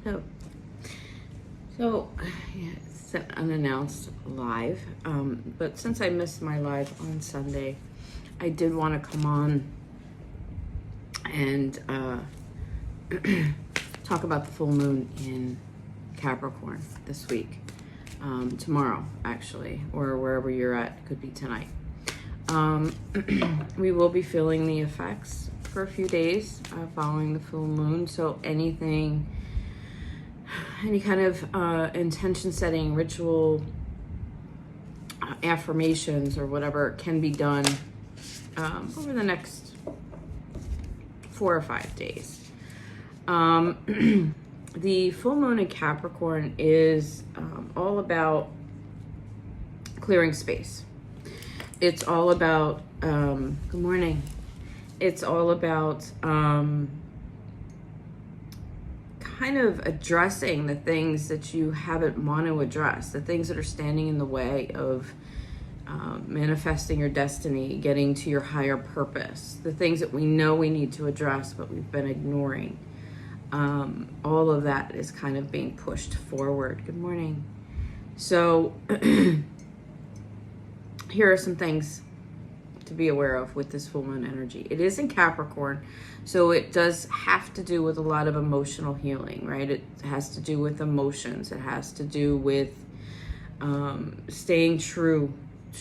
So, yeah, it's an unannounced live. But since I missed my live on Sunday, I did want to come on and talk about the full moon in Capricorn this week. Tomorrow, actually, or wherever you're at. Could be tonight. We will be feeling the effects for a few days following the full moon. So any kind of intention setting, ritual, affirmations, or whatever can be done over the next 4 or 5 days. The full moon in Capricorn is all about clearing space. It's all about, good morning. It's all about kind of addressing the things that you haven't want to address, the things that are standing in the way of manifesting your destiny, getting to your higher purpose, the things that we know we need to address, but we've been ignoring. All of that is kind of being pushed forward. Good morning. So here are some things to be aware of with this full moon energy. It is in Capricorn, so it does have to do with a lot of emotional healing, right? It has to do with emotions. It has to do with staying true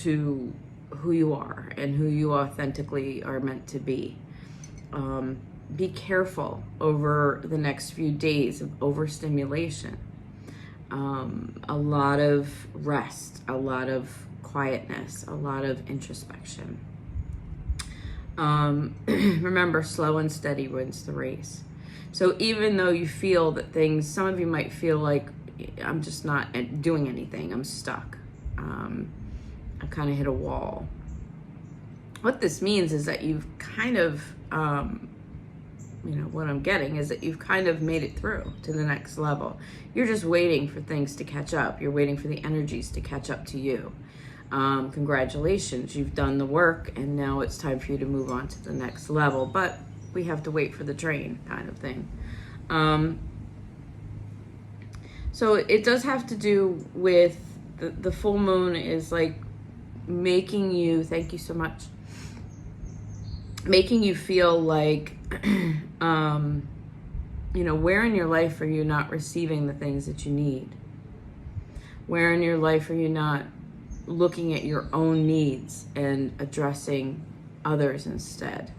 to who you are and who you authentically are meant to be. Be careful over the next few days of overstimulation. A lot of rest, a lot of quietness, a lot of introspection. Remember, slow and steady wins the race. So even though you feel that things, some of you might feel like, I'm just not doing anything, I'm stuck. I kind of hit a wall. What this means is that you've kind of, what I'm getting is that you've kind of made it through to the next level. You're just waiting for things to catch up. You're waiting for the energies to catch up to you. Congratulations, you've done the work, and now it's time for you to move on to the next level. But we have to wait for the train, kind of thing. So it does have to do with the full moon is like making you, thank you so much, making you feel like, where in your life are you not receiving the things that you need? Where in your life are you not looking at your own needs and addressing others instead?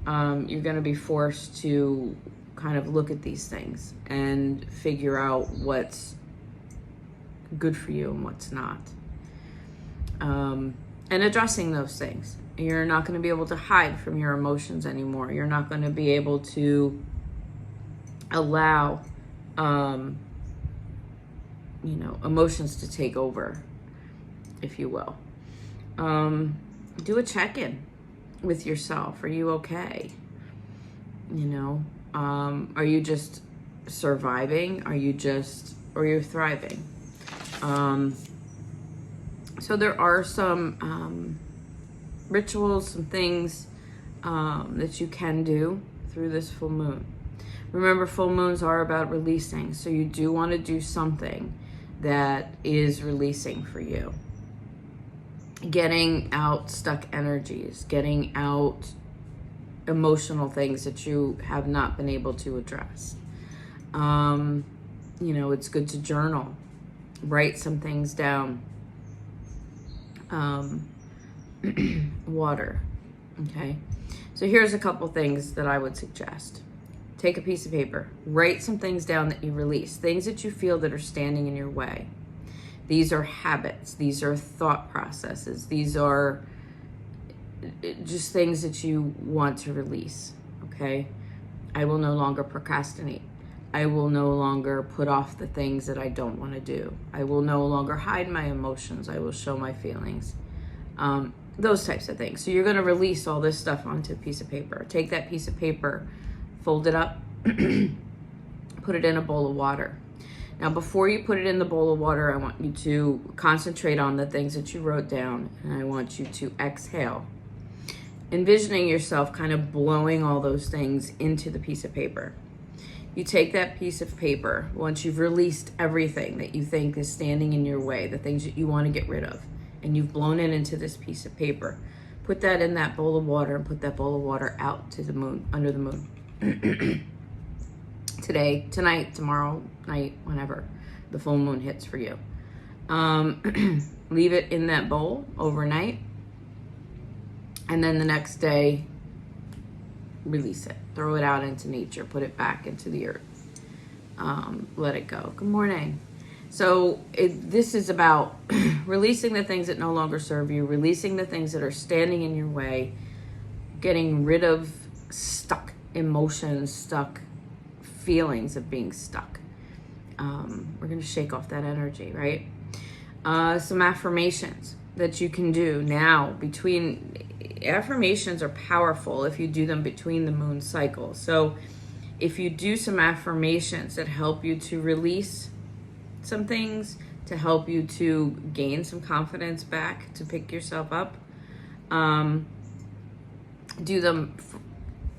You're going to be forced to kind of look at these things and figure out what's good for you and what's not. And addressing those things. You're not going to be able to hide from your emotions anymore. You're not going to be able to allow, emotions to take over, if you will. Do a check-in with yourself. Are you okay? Are you just surviving? Or you're thriving? So there are some rituals, some things that you can do through this full moon. Remember, full moons are about releasing, so you do want to do something that is releasing for you. Getting out stuck energies, getting out emotional things that you have not been able to address. It's good to journal, write some things down. Water. Okay. So here's a couple things that I would suggest. Take a piece of paper, write some things down that you release, things that you feel that are standing in your way. These are habits. These are thought processes. These are just things that you want to release. Okay. I will no longer procrastinate. I will no longer put off the things that I don't want to do. I will no longer hide my emotions. I will show my feelings. Those types of things. So you're going to release all this stuff onto a piece of paper. Take that piece of paper, fold it up, put it in a bowl of water. Now, before you put it in the bowl of water, I want you to concentrate on the things that you wrote down, and I want you to exhale, envisioning yourself kind of blowing all those things into the piece of paper. You take that piece of paper, once you've released everything that you think is standing in your way, the things that you want to get rid of, and you've blown it into this piece of paper, put that in that bowl of water and put that bowl of water out to the moon, under the moon. Today, tonight, tomorrow night, whenever the full moon hits for you. Leave it in that bowl overnight, and then the next day, release it. Throw it out into nature. Put it back into the earth. Let it go. Good morning. So this is about releasing the things that no longer serve you, releasing the things that are standing in your way, getting rid of stuck emotions, stuck feelings of being stuck. We're going to shake off that energy, right? Some affirmations that you can do now. Affirmations are powerful if you do them between the moon cycles. So if you do some affirmations that help you to release some things, to help you to gain some confidence back, to pick yourself up, do them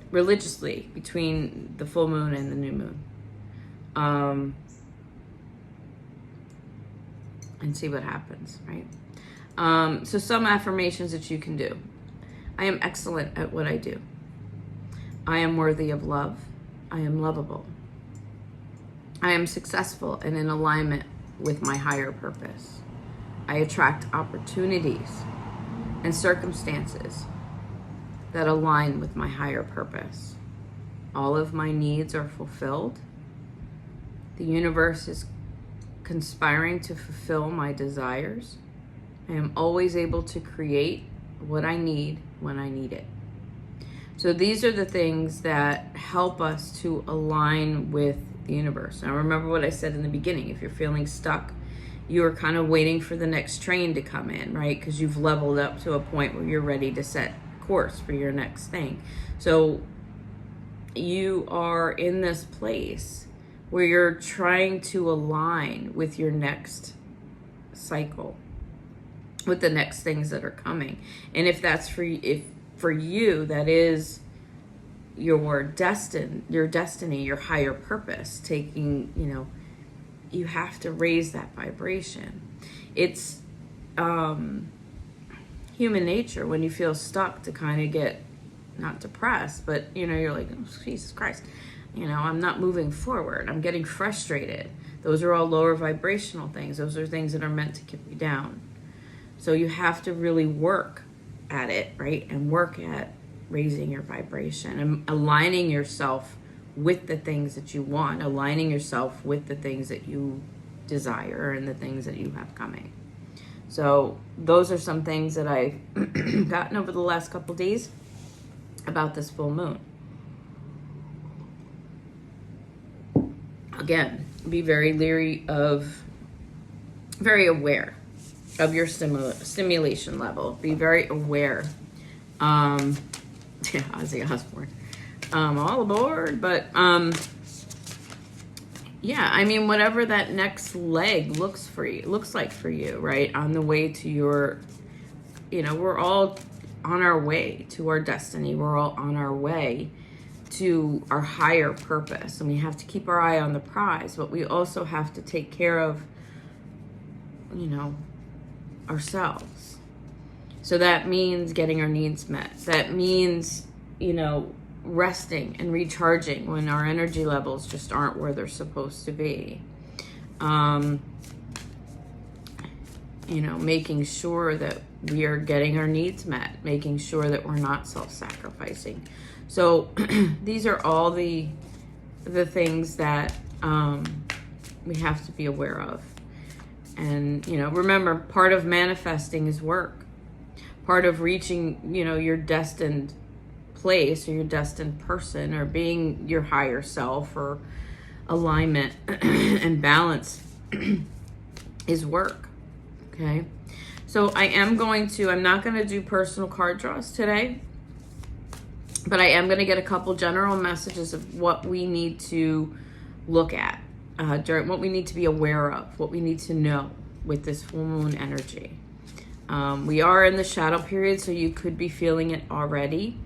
religiously between the full moon and the new moon, and see what happens, right? So some affirmations that you can do. I am excellent at what I do. I am worthy of love. I am lovable. I am successful and in alignment with my higher purpose. I attract opportunities and circumstances that align with my higher purpose. All of my needs are fulfilled. The universe is conspiring to fulfill my desires. I am always able to create what I need when I need it. So these are the things that help us to align with the universe. Now remember what I said in the beginning. If you're feeling stuck, you're kind of waiting for the next train to come in, right? Because you've leveled up to a point where you're ready to set course for your next thing. So you are in this place where you're trying to align with your next cycle, with the next things that are coming. And if that's for you, that is your destiny, your higher purpose, taking, you have to raise that vibration. It's human nature when you feel stuck to kind of get, not depressed, but you're like, oh, Jesus Christ, I'm not moving forward. I'm getting frustrated. Those are all lower vibrational things. Those are things that are meant to keep you down. So you have to really work at it, right? And work at raising your vibration and aligning yourself with the things that you want, aligning yourself with the things that you desire and the things that you have coming. So those are some things that I've gotten over the last couple days about this full moon. Again, be very aware of your stimulation level. Be very aware. Ozzy Osbourne. All aboard. But whatever that next leg looks like for you, right? On the way to your, we're all on our way to our destiny. We're all on our way to our higher purpose. And we have to keep our eye on the prize, but we also have to take care of, ourselves. So that means getting our needs met. That means, resting and recharging when our energy levels just aren't where they're supposed to be. Making sure that we are getting our needs met, making sure that we're not self-sacrificing. So these are all the things that we have to be aware of. And, remember, part of manifesting is work. Part of reaching, your destined place or your destined person or being your higher self or alignment and balance is work. Okay. So I'm not going to do personal card draws today, but I am going to get a couple general messages of what we need to look at during what we need to be aware of, what we need to know with this full moon energy. We are in the shadow period, so you could be feeling it already.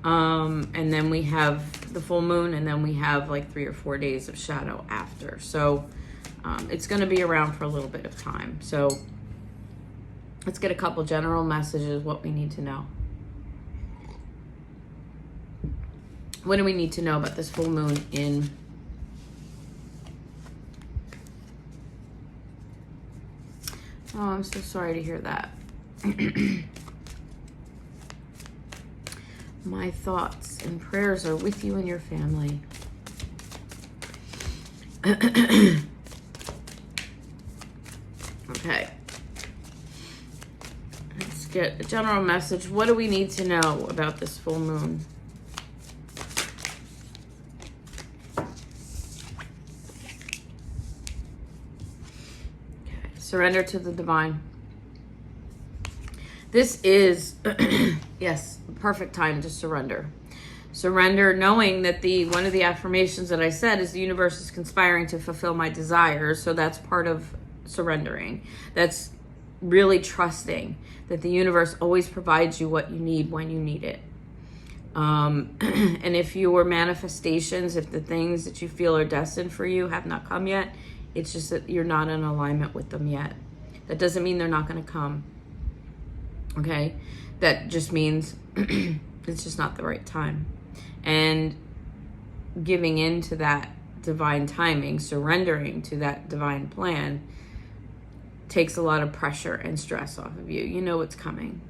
And then we have the full moon, and then we have like 3 or 4 days of shadow after. So it's going to be around for a little bit of time. So let's get a couple general messages, what we need to know. What do we need to know about this full moon in Oh, I'm so sorry to hear that. My thoughts and prayers are with you and your family. Okay. Let's get a general message. What do we need to know about this full moon? Surrender to the divine. This is, yes, the perfect time to surrender. Surrender, knowing that one of the affirmations that I said is the universe is conspiring to fulfill my desires. So that's part of surrendering. That's really trusting that the universe always provides you what you need when you need it. And if your manifestations, if the things that you feel are destined for you have not come yet, it's just that you're not in alignment with them yet. That doesn't mean they're not going to come. Okay? That just means it's just not the right time. And giving in to that divine timing, surrendering to that divine plan, takes a lot of pressure and stress off of you. You know it's coming.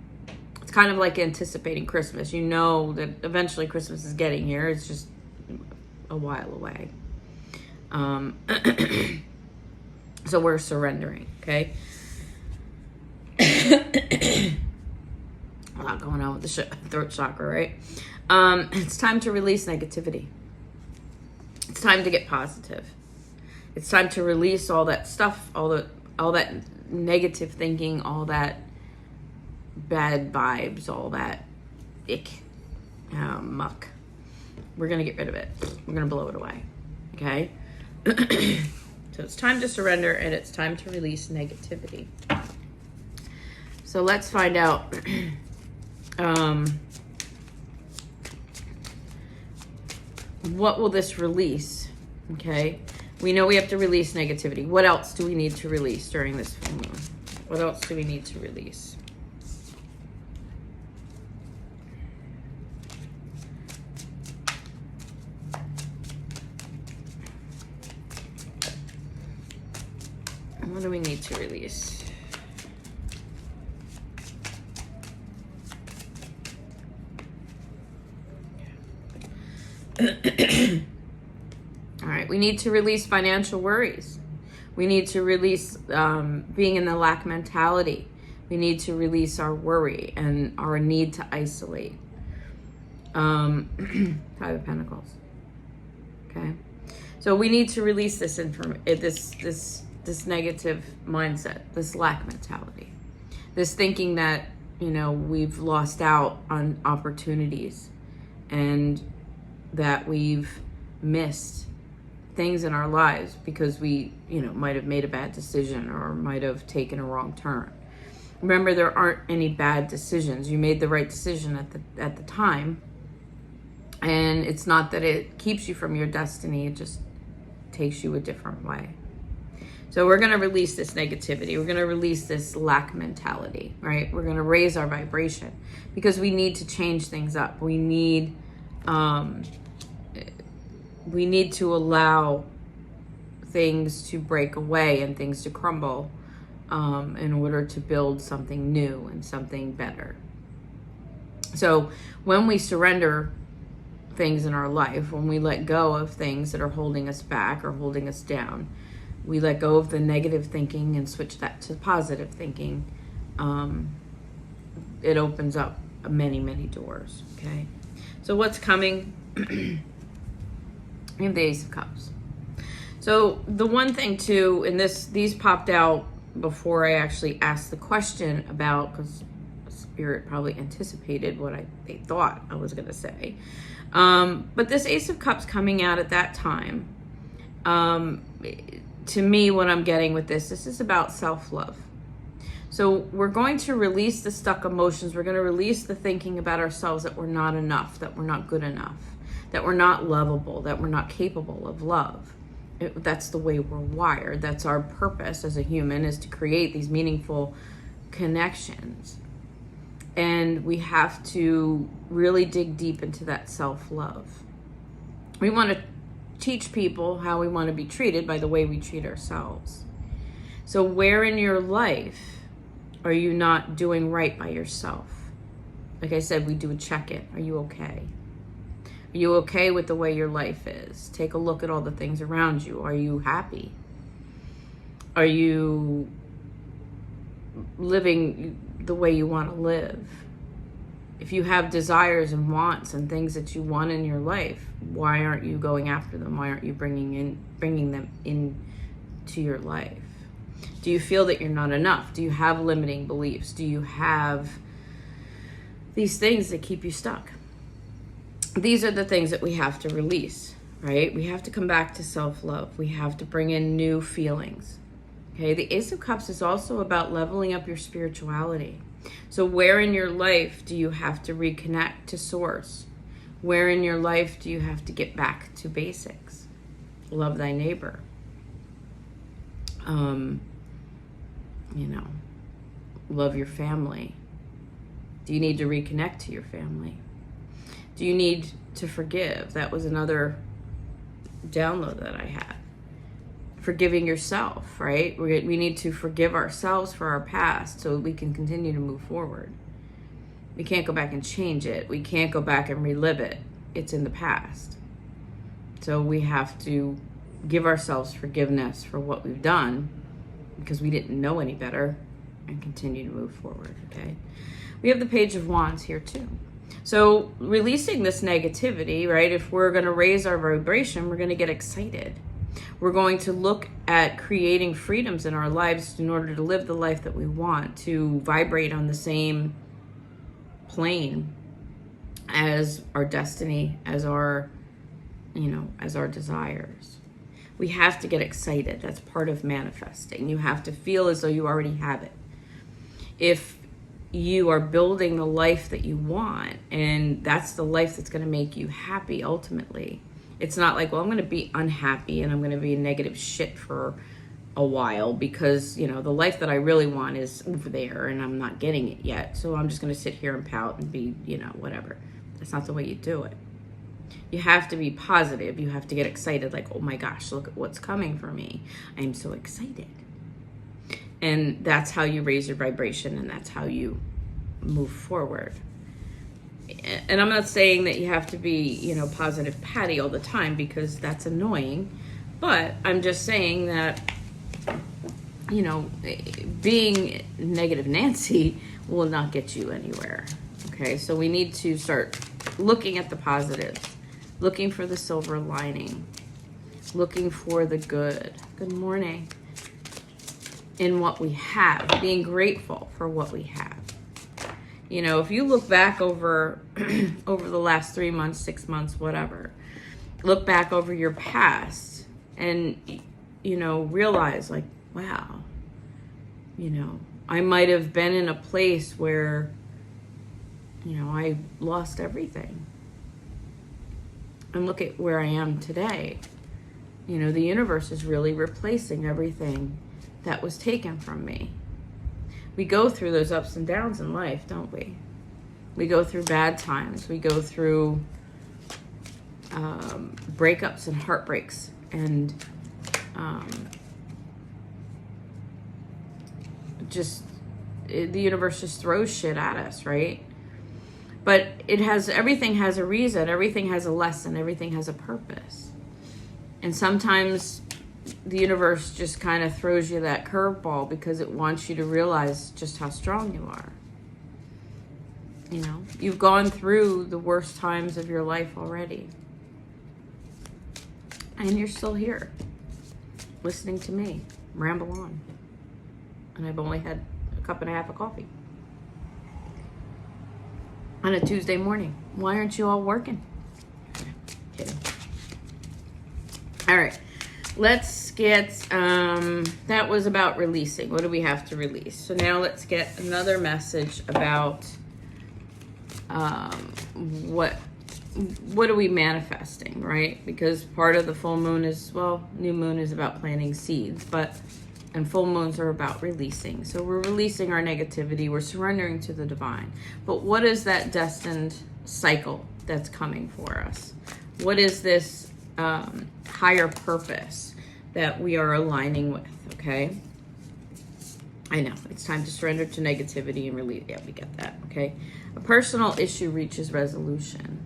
It's kind of like anticipating Christmas. You know that eventually Christmas is getting here. It's just a while away. So we're surrendering, okay? A lot going on with the throat chakra, right? It's time to release negativity. It's time to get positive. It's time to release all that stuff, all that negative thinking, all that bad vibes, all that ick, muck. We're gonna get rid of it. We're gonna blow it away, okay? So it's time to surrender, and it's time to release negativity. So let's find out what will this release, okay? We know we have to release negativity. What else do we need to release during this full moon? What else do we need to release? What do we need to release? All right, we need to release financial worries. We need to release being in the lack mentality. We need to release our worry and our need to isolate. Five of Pentacles. Okay, so we need to release this this negative mindset, this lack mentality, this thinking that, you know, we've lost out on opportunities and that we've missed things in our lives because we, you know, might have made a bad decision or might have taken a wrong turn. Remember, there aren't any bad decisions. You made the right decision at the time, and it's not that it keeps you from your destiny, it just takes you a different way. So we're going to release this negativity. We're going to release this lack mentality, right? We're going to raise our vibration because we need to change things up. We need to allow things to break away and things to crumble in order to build something new and something better. So when we surrender things in our life, when we let go of things that are holding us back or holding us down, we let go of the negative thinking and switch that to positive thinking, it opens up many, many doors, okay? So what's coming? We have the Ace of Cups. So the one thing too, and these popped out before I actually asked the question about, because Spirit probably anticipated what they thought I was going to say. But this Ace of Cups coming out at that time, to me, what I'm getting with this is about self-love. So we're going to release the stuck emotions. We're going to release the thinking about ourselves that we're not enough, that we're not good enough, that we're not lovable, that we're not capable of love. That's the way we're wired. That's our purpose as a human, is to create these meaningful connections. And we have to really dig deep into that self-love. We want to teach people how we want to be treated by the way we treat ourselves. So where in your life are you not doing right by yourself? Like I said, we do a check-in. Are you okay? Are you okay with the way your life is? Take a look at all the things around you. Are you happy? Are you living the way you want to live? If you have desires and wants and things that you want in your life, why aren't you going after them? Why aren't you bringing them into your life? Do you feel that you're not enough? Do you have limiting beliefs? Do you have these things that keep you stuck? These are the things that we have to release, right? We have to come back to self-love. We have to bring in new feelings. Okay, the Ace of Cups is also about leveling up your spirituality. So where in your life do you have to reconnect to source? Where in your life do you have to get back to basics? Love thy neighbor. Love your family. Do you need to reconnect to your family? Do you need to forgive? That was another download that I had. Forgiving yourself, right? We need to forgive ourselves for our past so we can continue to move forward. We can't go back and change it. We can't go back and relive it. It's in the past. So we have to give ourselves forgiveness for what we've done because we didn't know any better, and continue to move forward, okay? We have the Page of Wands here too. So releasing this negativity, right? If we're going to raise our vibration, we're going to get excited. We're going to look at creating freedoms in our lives in order to live the life that we want, to vibrate on the same plane as our destiny, as our desires. We have to get excited. That's part of manifesting. You have to feel as though you already have it. If you are building the life that you want, and that's the life that's going to make you happy ultimately. It's not like, well, I'm going to be unhappy and I'm going to be in negative shit for a while because, the life that I really want is over there and I'm not getting it yet. So I'm just going to sit here and pout and be, whatever. That's not the way you do it. You have to be positive. You have to get excited, like, oh my gosh, look at what's coming for me. I'm so excited. And that's how you raise your vibration, and that's how you move forward. And I'm not saying that you have to be, positive Patty all the time, because that's annoying. But I'm just saying that, being negative Nancy will not get you anywhere. Okay, so we need to start looking at the positives, looking for the silver lining, looking for the good. Good morning. In what we have, being grateful for what we have. If you look back over the last 3 months, 6 months, whatever, look back over your past and, realize like, wow, I might have been in a place where, I lost everything. And look at where I am today. The universe is really replacing everything that was taken from me. We go through those ups and downs in life, don't we? We go through bad times. We go through breakups and heartbreaks, and the universe just throws shit at us, right? But everything has a reason, everything has a lesson, everything has a purpose. And sometimes the universe just kind of throws you that curveball because it wants you to realize just how strong you are. You've gone through the worst times of your life already. And you're still here, listening to me ramble on. And I've only had a cup and a half of coffee on a Tuesday morning. Why aren't you all working? Kidding. All right. Let's get, that was about releasing. What do we have to release? So now let's get another message about what what are we manifesting, right? Because part of the full moon is, well, new moon is about planting seeds, and full moons are about releasing. So we're releasing our negativity. We're surrendering to the divine. But what is that destined cycle that's coming for us? What is this higher purpose that we are aligning with, okay? I know, it's time to surrender to negativity and release. Yeah, we get that, okay? A personal issue reaches resolution.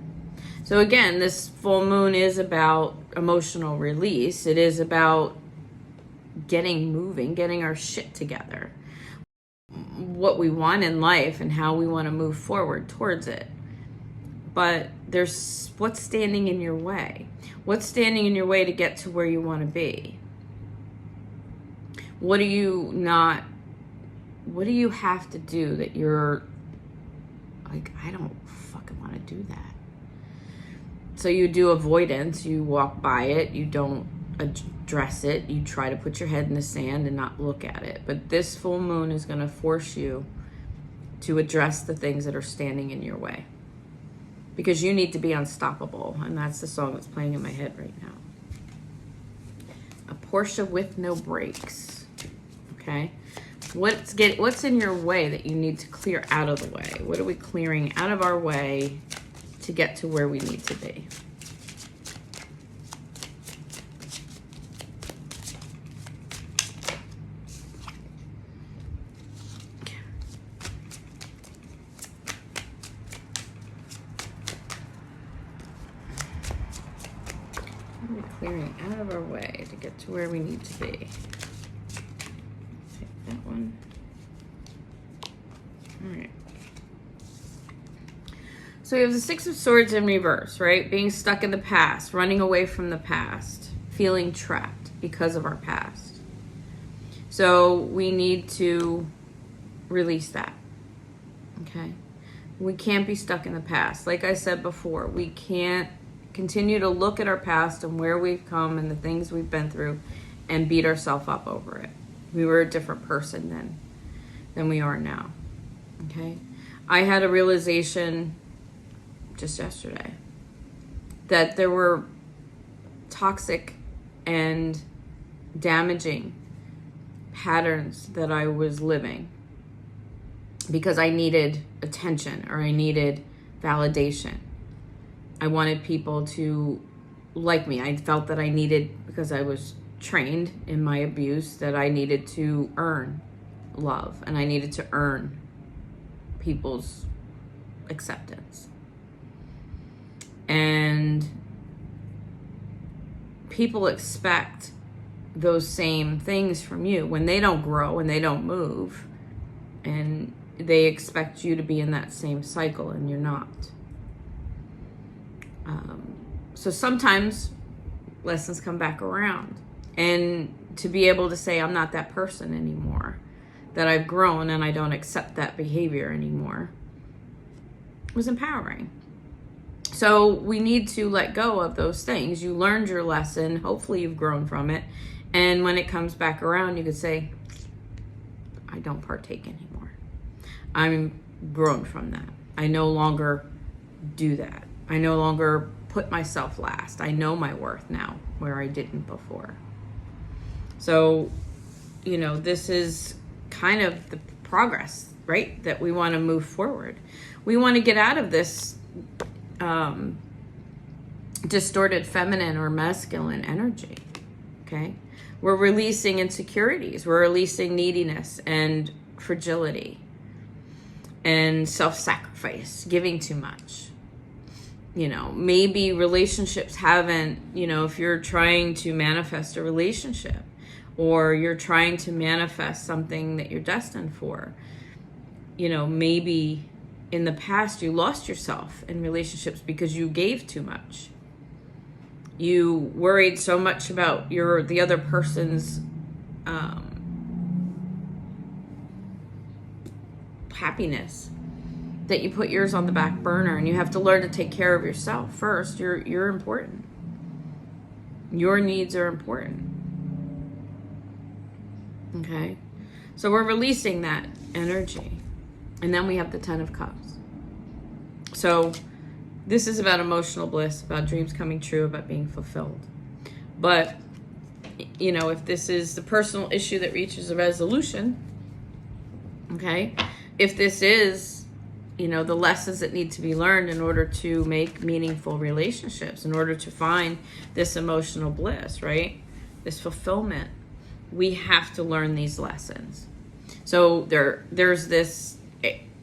So again, this full moon is about emotional release. It is about getting moving, getting our shit together. What we want in life and how we want to move forward towards it. But there's what's standing in your way. What's standing in your way to get to where you want to be? What do you have to do that you're like, I don't fucking want to do that? So you do avoidance, you walk by it, you don't address it, you try to put your head in the sand and not look at it. But this full moon is going to force you to address the things that are standing in your way. Because you need to be unstoppable. And that's the song that's playing in my head right now. A Porsche with no brakes. Okay? What's in your way that you need to clear out of the way? What are we clearing out of our way to get to where we need to be? What are we clearing out of our way to get to where we need to be? Take that one. All right. So we have the Six of Swords in reverse, right? Being stuck in the past, running away from the past, feeling trapped because of our past. So we need to release that, okay? We can't be stuck in the past. Like I said before, we can't continue to look at our past and where we've come and the things we've been through and beat ourselves up over it. We were a different person then than we are now, okay? I had a realization just yesterday that there were toxic and damaging patterns that I was living because I needed attention or I needed validation. I wanted people to like me. I felt that I needed, because I was trained in my abuse, that I needed to earn love and I needed to earn people's acceptance. And people expect those same things from you when they don't grow and they don't move, and they expect you to be in that same cycle and you're not. So sometimes lessons come back around, and to be able to say, I'm not that person anymore, that I've grown and I don't accept that behavior anymore, was empowering. So we need to let go of those things. You learned your lesson. Hopefully you've grown from it. And when it comes back around, you could say, I don't partake anymore. I'm grown from that. I no longer do that. I no longer put myself last. I know my worth now where I didn't before. So, this is kind of the progress, right? That we want to move forward. We want to get out of this distorted feminine or masculine energy, okay? We're releasing insecurities. We're releasing neediness and fragility and self-sacrifice, giving too much. Maybe relationships haven't, if you're trying to manifest a relationship or you're trying to manifest something that you're destined for, maybe in the past you lost yourself in relationships because you gave too much. You worried so much about the other person's happiness that you put yours on the back burner, and you have to learn to take care of yourself first. You're important. Your needs are important. Okay? So we're releasing that energy. And then we have the Ten of Cups. So This is about emotional bliss, about dreams coming true, about being fulfilled. But, you know, if this is the personal issue that reaches a resolution, okay, if this is, you know, the lessons that need to be learned in order to make meaningful relationships, in order to find this emotional bliss, right? This fulfillment, we have to learn these lessons. So there's this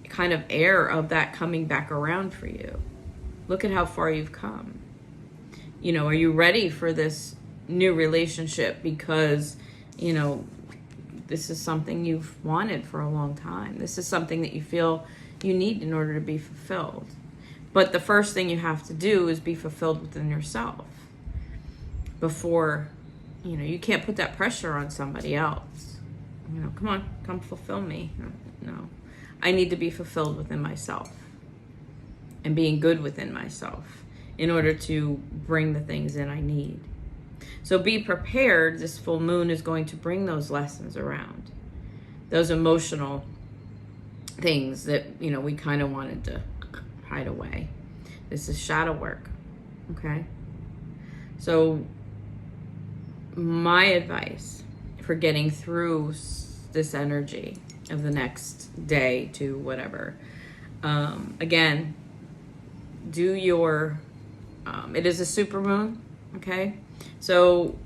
kind of air of that coming back around for you. Look at how far you've come. You know, are you ready for this new relationship? Because, you know, this is something you've wanted for a long time. This is something that you feel you need in order to be fulfilled. But the first thing you have to do is be fulfilled within yourself before, you know, you can't put that pressure on somebody else. You know, come on, come fulfill me. No, I need to be fulfilled within myself and being good within myself in order to bring the things in I need. So be prepared. This full moon is going to bring those lessons around, those emotional things that, you know, we kind of wanted to hide away. This is shadow work, okay? So my advice for getting through this energy of the next day to whatever, again, do your, it is a super moon, okay? So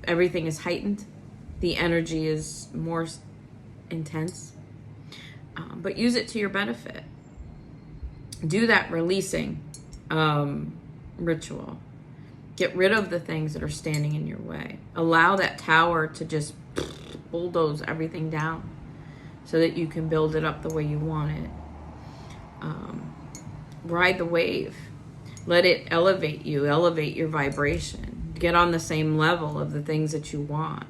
everything is heightened. The energy is more intense, but use it to your benefit. Do that releasing ritual. Get rid of the things that are standing in your way. Allow that tower to just bulldoze everything down so that you can build it up the way you want it. Ride the wave. Let it elevate you, elevate your vibration. Get on the same level of the things that you want.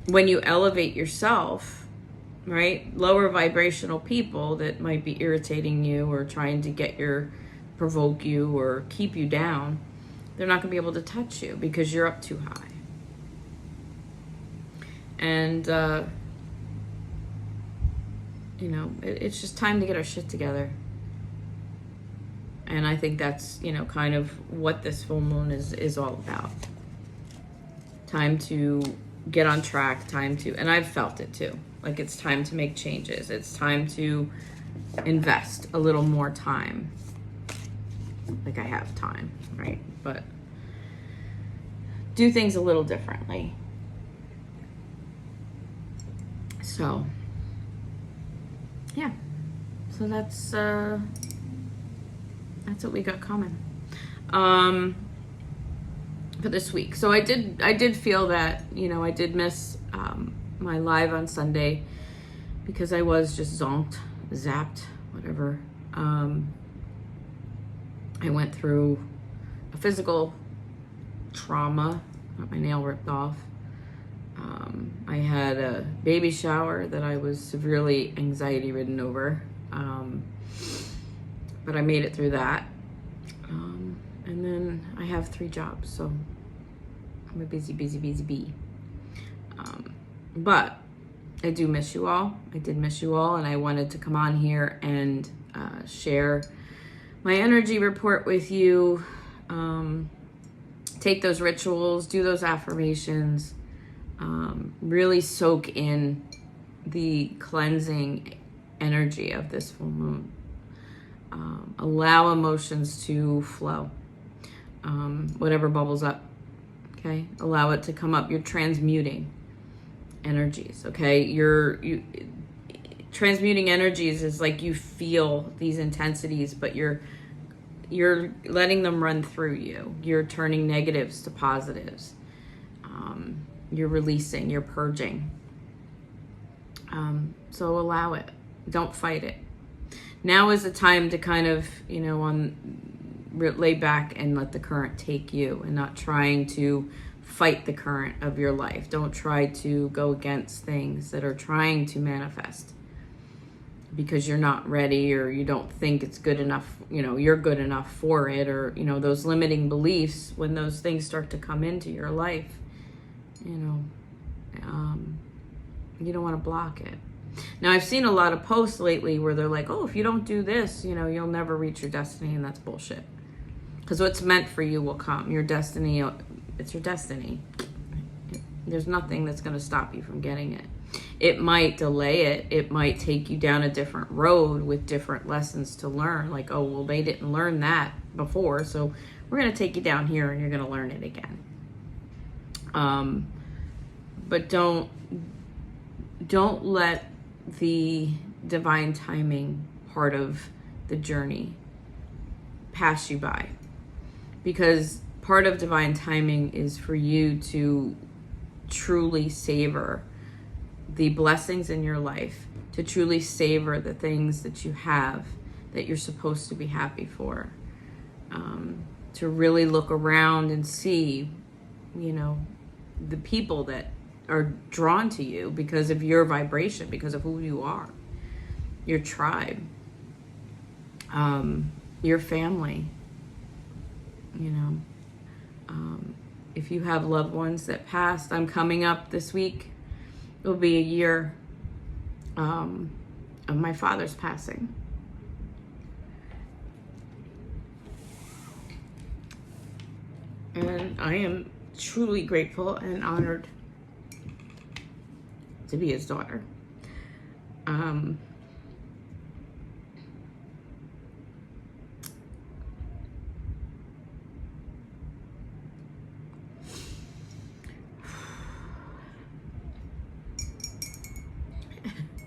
When you elevate yourself, right, lower vibrational people that might be irritating you or trying to provoke you or keep you down, they're not going to be able to touch you because you're up too high. And, you know, it's just time to get our shit together. And I think that's, you know, kind of what this full moon is all about. Time to get on track, and I've felt it too. Like, it's time to make changes. It's time to invest a little more time. Like, I have time, right? But do things a little differently. So, yeah. So that's what we got coming for this week. So I did feel that, you know, I did miss my live on Sunday because I was just zapped, whatever. I went through a physical trauma, got my nail ripped off. I had a baby shower that I was severely anxiety ridden over. But I made it through that. And then I have 3 jobs, so I'm a busy bee. But I do miss you all. I did miss you all, and I wanted to come on here and share my energy report with you. Take those rituals, do those affirmations, really soak in the cleansing energy of this full moon. Allow emotions to flow. Whatever bubbles up, okay? Allow it to come up. You're transmuting energies, okay? Transmuting energies is like you feel these intensities, but you're letting them run through you. You're turning negatives to positives. You're releasing, you're purging. So allow it. Don't fight it. Now is the time to kind of, you know, lay back and let the current take you, and not trying to fight the current of your life. Don't try to go against things that are trying to manifest because you're not ready, or you don't think it's good enough, you know, you're good enough for it, or, you know, those limiting beliefs. When those things start to come into your life, you know, you don't want to block it. Now, I've seen a lot of posts lately where they're like, oh, if you don't do this, you know, you'll never reach your destiny, and that's bullshit. Because what's meant for you will come. Your destiny, it's your destiny. There's nothing that's going to stop you from getting it. It might delay it. It might take you down a different road with different lessons to learn. Like, oh, well, they didn't learn that before, so we're going to take you down here and you're going to learn it again. But don't let the divine timing part of the journey pass you by. Because part of divine timing is for you to truly savor the blessings in your life, to truly savor the things that you have that you're supposed to be happy for, to really look around and see, you know, the people that are drawn to you because of your vibration, because of who you are, your tribe, your family, you know. If you have loved ones that passed, I'm coming up this week. It'll be a year of my father's passing. And I am truly grateful and honored to be his daughter.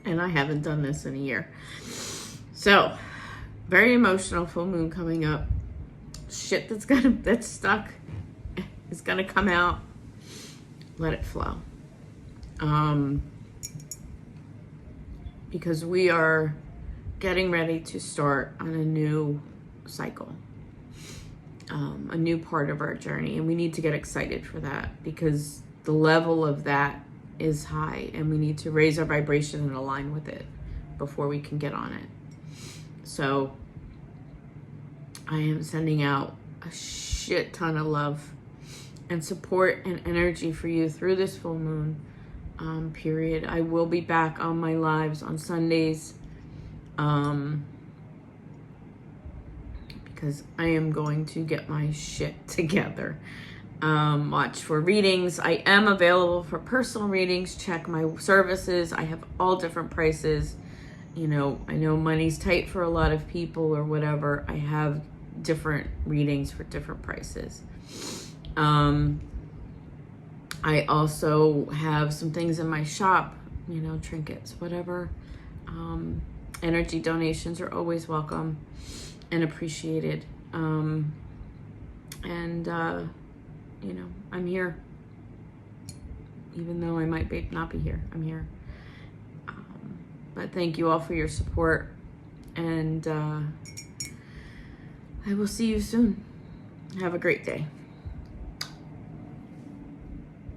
And I haven't done this in a year. So, very emotional full moon coming up. Shit that's stuck is gonna come out. Let it flow. Because we are getting ready to start on a new cycle, a new part of our journey, and we need to get excited for that because the level of that is high, and we need to raise our vibration and align with it before we can get on it. So I am sending out a shit ton of love and support and energy for you through this full moon period. I will be back on my lives on Sundays because I am going to get my shit together. Watch for readings. I am available for personal readings. Check my services. I have all different prices. You know, I know money's tight for a lot of people or whatever. I have different readings for different prices. I also have some things in my shop, you know, trinkets, whatever. Energy donations are always welcome and appreciated. You know, I'm here. Even though I might not be here, I'm here. But thank you all for your support. And I will see you soon. Have a great day.